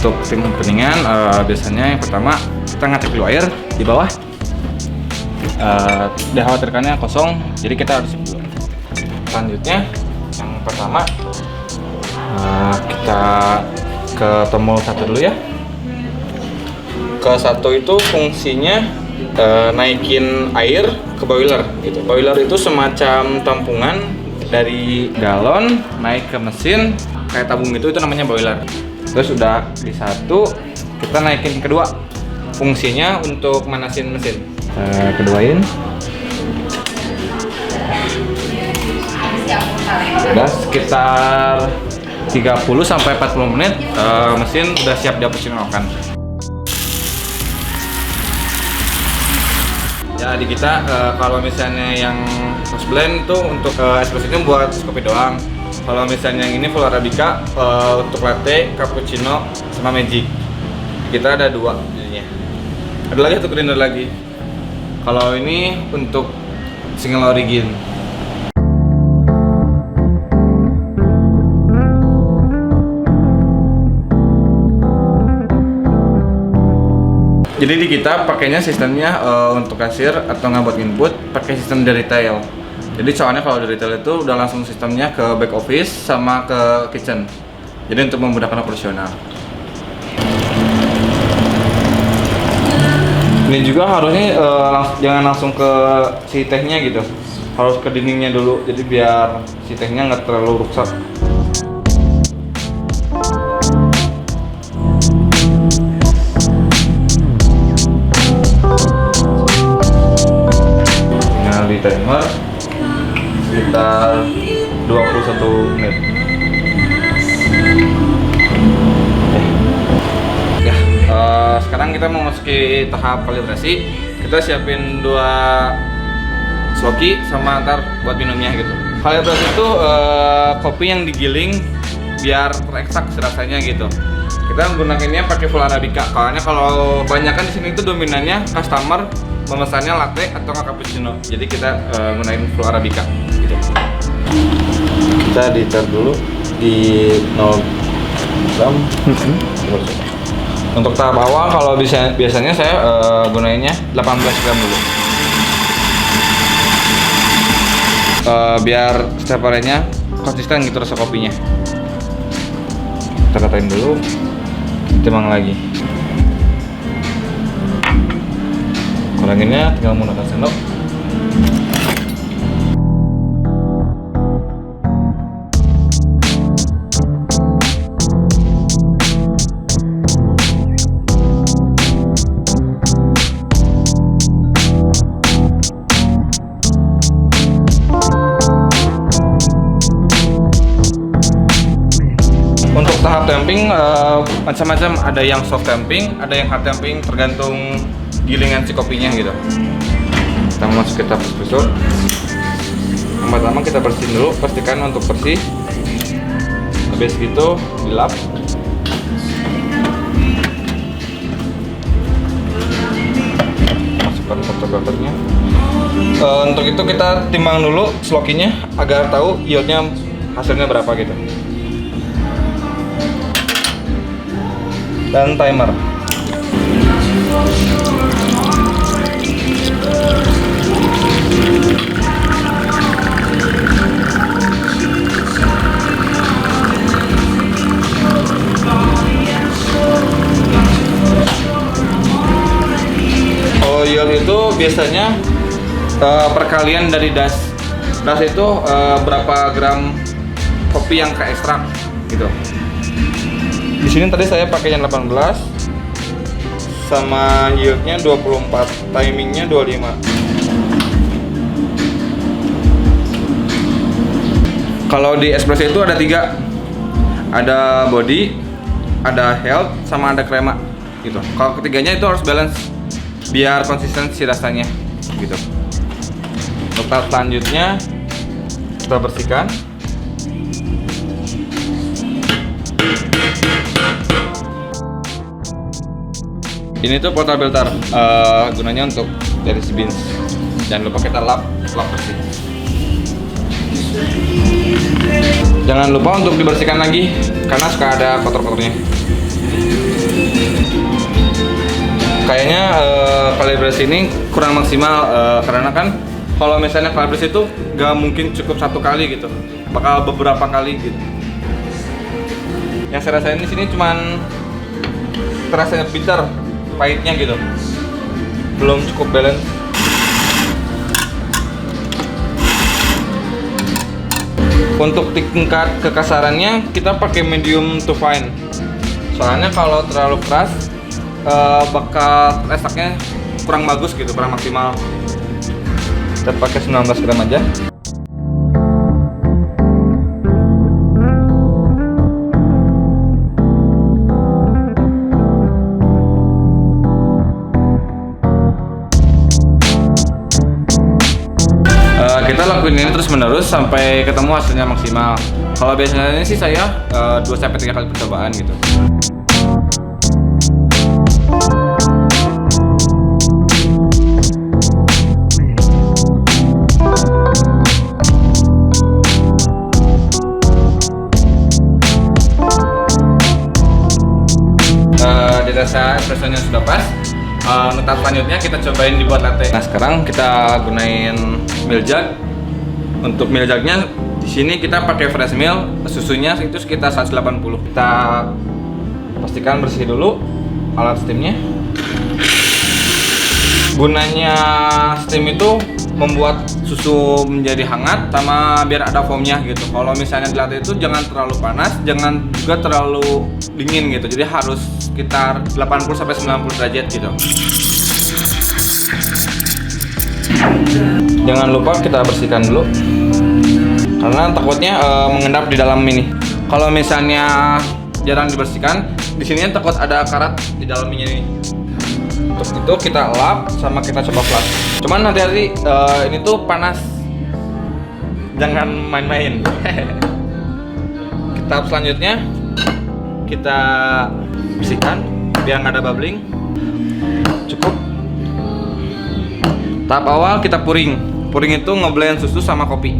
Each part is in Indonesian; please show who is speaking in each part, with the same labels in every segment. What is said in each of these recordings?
Speaker 1: Untuk tim peningan biasanya yang pertama kita ngecek dulu air di bawah. Dikhawatirkannya kosong, jadi kita harus dulu. Selanjutnya yang pertama kita ke tombol 1 dulu ya. Ke 1 itu fungsinya naikin air ke boiler gitu. Boiler itu semacam tampungan dari galon naik ke mesin kayak tabung itu namanya boiler. Terus udah di 1 kita naikin kedua, fungsinya untuk manasin mesin. Keduain udah sekitar 30 sampai 40 menit mesin udah siap dioperasionalkan. Jadi kita kalau misalnya yang post blend itu untuk espresso itu buat kopi doang. Kalau misalnya yang ini full arabica untuk latte, cappuccino, sama magic. Kita ada 2 jadinya. Ada lagi satu grinder lagi. Kalau ini untuk single origin. Jadi di kita pakainya sistemnya untuk kasir atau nggak buat input pakai sistem dari retail. Jadi soalnya kalau dari retail itu udah langsung sistemnya ke back office sama ke kitchen. Jadi untuk memudahkan operasional. Ini juga harusnya jangan langsung ke si tehnya gitu, harus ke dindingnya dulu, jadi biar si tehnya nggak terlalu rusak. Tinggal di timer sekitar 21 menit. Sekarang kita memasuki tahap kalibrasi. Kita siapin 2 sloki sama ntar buat minumnya gitu. Kalibrasi itu kopi yang digiling biar terekstrak rasanya gitu. Kita menggunakannya pakai full arabica. Soalnya kalau banyak kan di sini itu dominannya customer memesannya latte atau nggak cappuccino. Jadi kita gunain full arabica gitu. Kita di-tar dulu di 0 gram. Untuk tahap awal kalau biasanya saya gunainnya 18 gram dulu. Biar setiap harinya konsisten gitu rasa kopinya. Kita katain dulu, timbang lagi. Kuranginnya tinggal menggunakan sendok. Untuk tahap tamping macam-macam, ada yang soft tamping, ada yang hard tamping, tergantung gilingan si kopinya gitu. Kita masuk ke tahap espresso. Yang pertama kita bersihin dulu, pastikan untuk bersih. Habis gitu dilap. Masukkan fotografernya. Untuk itu kita timbang dulu slokinya agar tahu yieldnya hasilnya berapa gitu. Dan timer. Oh, yield itu biasanya perkalian dari das. Das itu berapa gram kopi yang ke ekstrak gitu. Di sini tadi saya pakai yang 18 sama yieldnya 24, timingnya 25. Kalau di espresso itu ada 3, ada body, ada health, sama ada crema gitu. Kalau ketiganya itu harus balance biar konsistensi rasanya gitu. Untuk tahap selanjutnya kita bersihkan. Ini tuh portable tar, gunanya untuk dari si beans. Jangan lupa kita lap bersih. Jangan lupa untuk dibersihkan lagi karena suka ada kotor-kotornya. kayaknya kalibrasi ini kurang maksimal karena kan kalau misalnya kalibrasi itu gak mungkin cukup satu kali gitu, bakal beberapa kali gitu. Yang saya rasain di sini cuman terasa bitter, pahitnya gitu, belum cukup balance. Untuk tingkat kekasarannya kita pakai medium to fine. Soalnya kalau terlalu keras bakal resaknya kurang bagus gitu, kurang maksimal. Kita pakai 19 gram aja. Kita lakuin ini terus menerus sampai ketemu hasilnya maksimal. Kalau biasanya ini sih saya 2-3 kali percobaan gitu. Dirasa espressonya sudah pas. Untuk tahap selanjutnya kita cobain dibuat latte. Nah sekarang kita gunain milk jug. Untuk milk jugnya di sini kita pakai fresh milk, susunya itu sekitar 180. Kita pastikan bersih dulu alat steamnya. Gunanya steam itu membuat susu menjadi hangat sama biar ada foamnya gitu. Kalau misalnya di latte itu jangan terlalu panas, jangan juga terlalu dingin gitu. Jadi harus sekitar 80-90 derajat gitu. Jangan lupa kita bersihkan dulu karena takutnya mengendap di dalam ini. Kalau misalnya jarang dibersihkan, di sini takut ada karat di dalam ini. Untuk itu kita lap sama kita coba flash. Cuman hati-hati, ini tuh panas, jangan main-main. Tahap selanjutnya kita bersihkan biar nggak ada bubbling. Cukup. Tahap awal kita puring. Puring itu ngeblend susu sama kopi.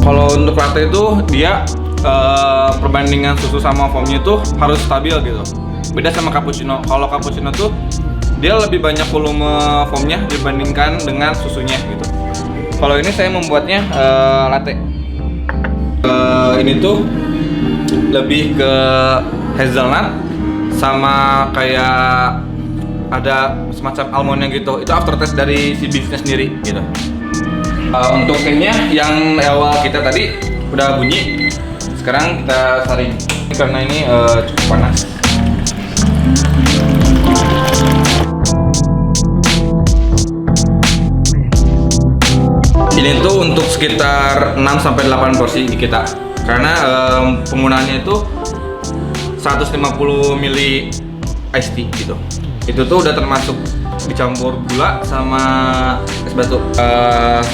Speaker 1: Kalau untuk latte itu dia perbandingan susu sama foamnya itu harus stabil gitu. Beda sama cappuccino. Kalau cappuccino tuh dia lebih banyak volume foamnya dibandingkan dengan susunya gitu. Kalau ini saya membuatnya latte. Ini tuh lebih ke hazelnut sama kayak ada semacam almondnya gitu. Itu aftertaste dari si beefnya sendiri gitu. Untuk cake-nya yang awal kita tadi udah bunyi, sekarang kita saring karena ini cukup panas. Ini tuh untuk sekitar 6-8 porsi di kita karena penggunaannya itu 150 ml iced tea gitu. Itu tuh udah termasuk dicampur gula sama es batu.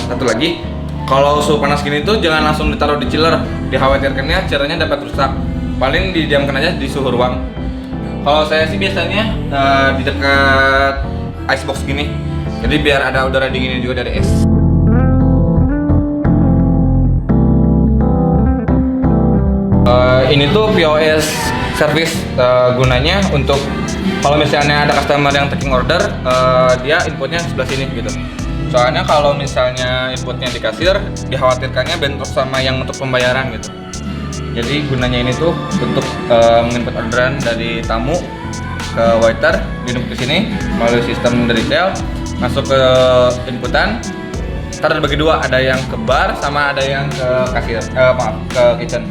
Speaker 1: Satu lagi, kalau suhu panas gini tuh jangan langsung ditaruh di chiller, dikhawatirkannya cairannya dapat rusak. Paling didiamkan aja di suhu ruang. Kalau saya sih biasanya di dekat icebox gini, jadi biar ada udara dinginnya juga dari es. Ini tuh POS service, gunanya untuk kalau misalnya ada customer yang taking order, dia inputnya sebelah sini gitu. Soalnya kalau misalnya inputnya di kasir, dikhawatirkannya bentrok sama yang untuk pembayaran gitu. Jadi gunanya ini tuh untuk menginput orderan dari tamu ke waiter, diinput ke sini melalui sistem dari retail, masuk ke inputan. Ntar dibagi dua, ada yang ke bar sama ada yang ke kasir, ke kitchen.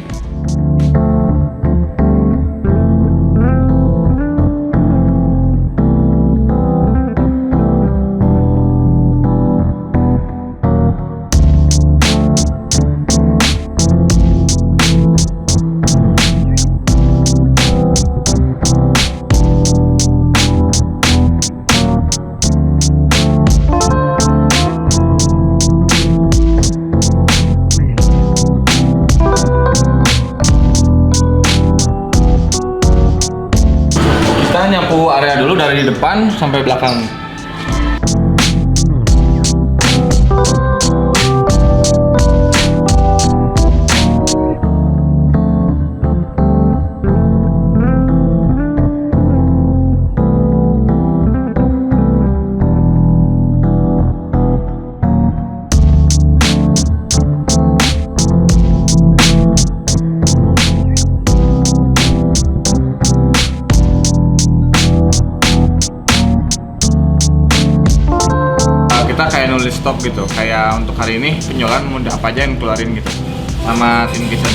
Speaker 1: Kita nyapu area dulu dari depan sampai belakang. Kita kayak nulis stop gitu, kayak untuk hari ini penjualan mudah apa aja yang keluarin gitu sama tim kitchen.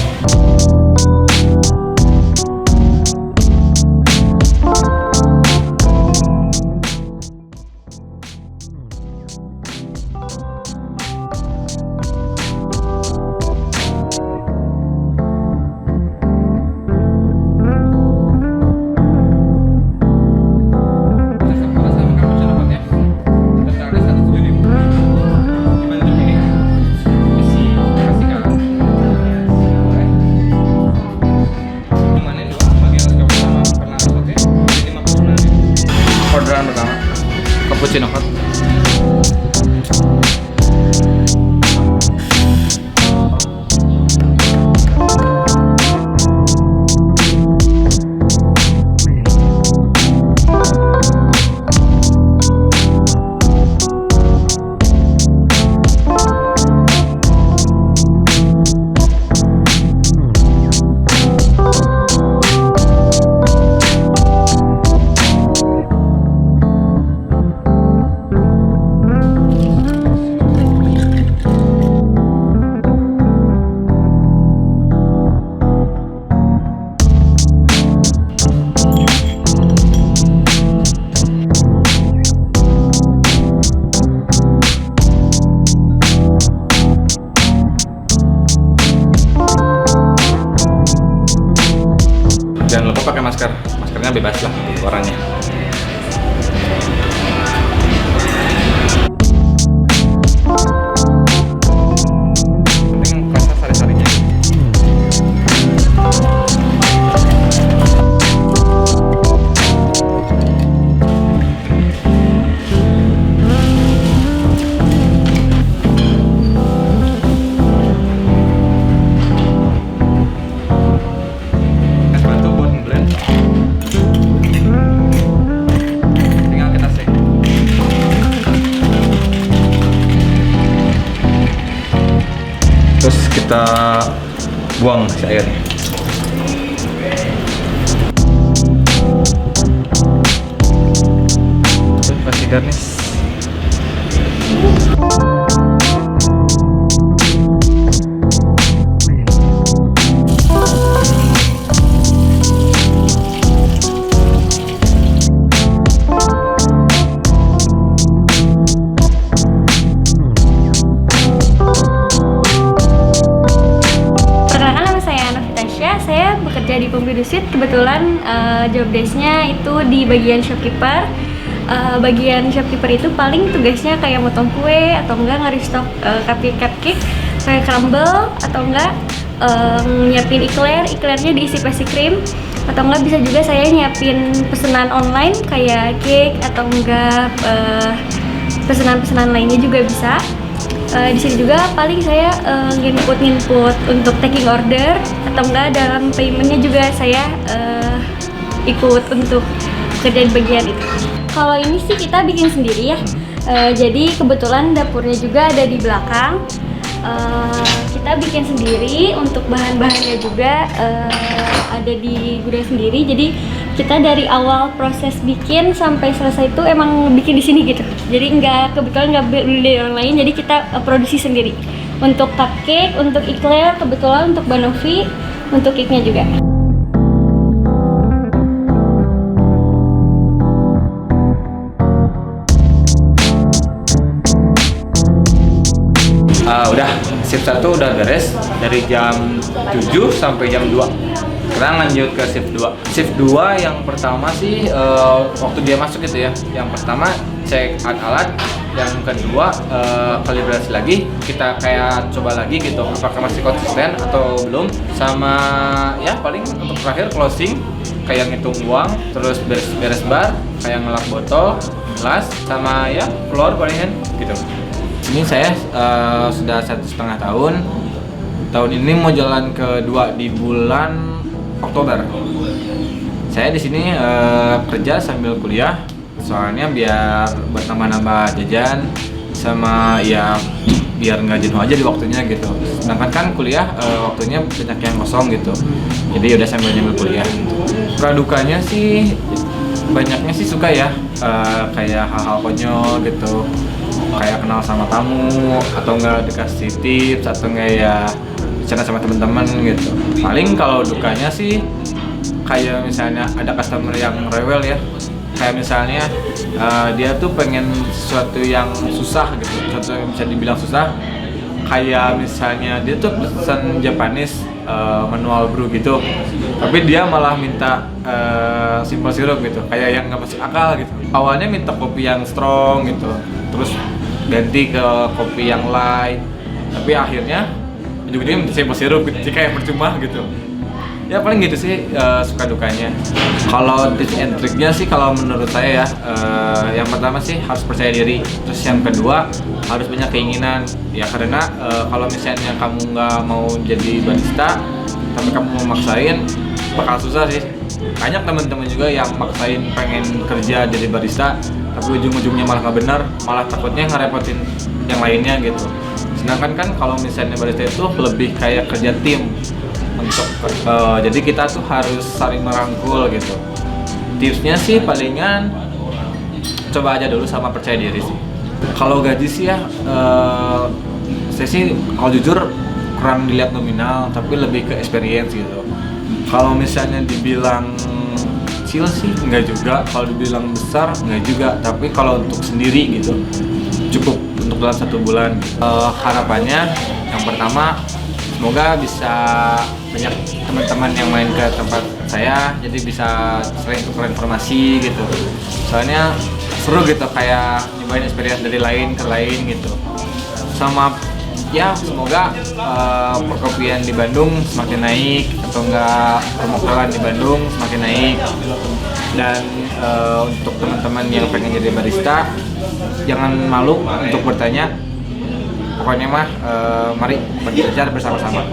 Speaker 1: Orderan pertama cappuccino hot. Jangan lupa pakai masker, maskernya bebas lah warnanya. Penting rasa sari-sarinya. Terus kita buang si airnya. Terus kasih garnish.
Speaker 2: Saya bekerja di Pompidu Suite. Kebetulan job desk-nya itu di bagian shopkeeper. Bagian shopkeeper itu paling tugasnya kayak motong kue atau enggak nge-restock cupcake, kayak crumble atau enggak nyiapin iklernya diisi pastry cream, atau enggak bisa juga saya nyiapin pesanan online kayak cake atau enggak pesanan-pesanan lainnya juga bisa. Di sini juga paling saya nginput untuk taking order atau enggak dalam paymentnya juga saya ikut untuk kerjaan bagian itu. Kalau ini sih kita bikin sendiri ya. Jadi kebetulan dapurnya juga ada di belakang. Kita bikin sendiri, untuk bahan-bahannya juga ada di gudang sendiri. Jadi kita dari awal proses bikin sampai selesai itu emang bikin di sini gitu. Jadi kebetulan nggak beli dari orang lain, jadi kita produksi sendiri. Untuk cupcake, untuk eclair, kebetulan untuk banoffee, untuk cake-nya juga.
Speaker 1: Udah, shift 1 udah beres dari jam 7 sampai jam 2. Sekarang lanjut ke shift 2. Shift 2 yang pertama sih waktu dia masuk gitu ya. Yang pertama cek alat-alat. Yang kedua kalibrasi lagi, kita kayak coba lagi gitu apakah masih konsisten atau belum. Sama ya paling untuk terakhir closing, kayak ngitung uang, terus beres bar, kayak ngelap botol, gelas, sama ya floor palingan gitu. Ini saya sudah 1,5 tahun. Tahun ini mau jalan kedua di bulan Oktober. Saya di sini kerja sambil kuliah, soalnya biar buat nambah-nambah jajan sama ya biar nggak jenuh aja di waktunya gitu. Sedangkan kan kuliah waktunya banyak yang kosong gitu. Jadi udah sambil nyambil kuliah. Suka dukanya sih banyaknya sih suka ya, kayak hal-hal konyol gitu, kayak kenal sama tamu atau enggak dikasih tips atau enggak ya bicara sama teman-teman gitu. Paling kalau dukanya sih kayak misalnya ada customer yang rewel ya, kayak misalnya dia tuh pengen sesuatu yang susah gitu, sesuatu yang bisa dibilang susah, kayak misalnya dia tuh pesan Japanese manual brew gitu, tapi dia malah minta simple syrup gitu, kayak yang nggak masuk akal gitu. Awalnya minta kopi yang strong gitu, terus ganti ke kopi yang light, tapi akhirnya ujung-ujungnya minta simple syrup gitu, jadi kayak percuma gitu. Ya paling gitu sih suka dukanya. Kalau tips and triknya sih kalau menurut saya ya, yang pertama sih harus percaya diri. Terus yang kedua harus banyak keinginan. Ya karena kalau misalnya kamu nggak mau jadi barista, tapi kamu mau maksain, bakal susah sih. Banyak teman-teman juga yang maksain pengen kerja jadi barista, tapi ujung-ujungnya malah nggak benar, malah takutnya ngerepotin yang lainnya gitu. Sedangkan kan kalau misalnya barista itu lebih kayak kerja tim. Jadi kita tuh harus saling merangkul gitu. Tipsnya sih palingan coba aja dulu sama percaya diri sih. Kalau gaji sih ya, saya sih kalau jujur kurang dilihat nominal, tapi lebih ke experience gitu. Kalau misalnya dibilang kecil sih enggak juga, kalau dibilang besar enggak juga, tapi kalau untuk sendiri gitu cukup untuk dalam 1 bulan. Harapannya yang pertama semoga bisa banyak teman-teman yang main ke tempat saya, jadi bisa sering tukar informasi gitu. Soalnya seru gitu, kayak nyobain experience dari lain ke lain gitu. Sama ya semoga perkopian di Bandung semakin naik, atau enggak permokalan di Bandung semakin naik. Dan untuk teman-teman yang pengen jadi barista, jangan malu untuk bertanya. Pokoknya mah mari belajar bersama-sama.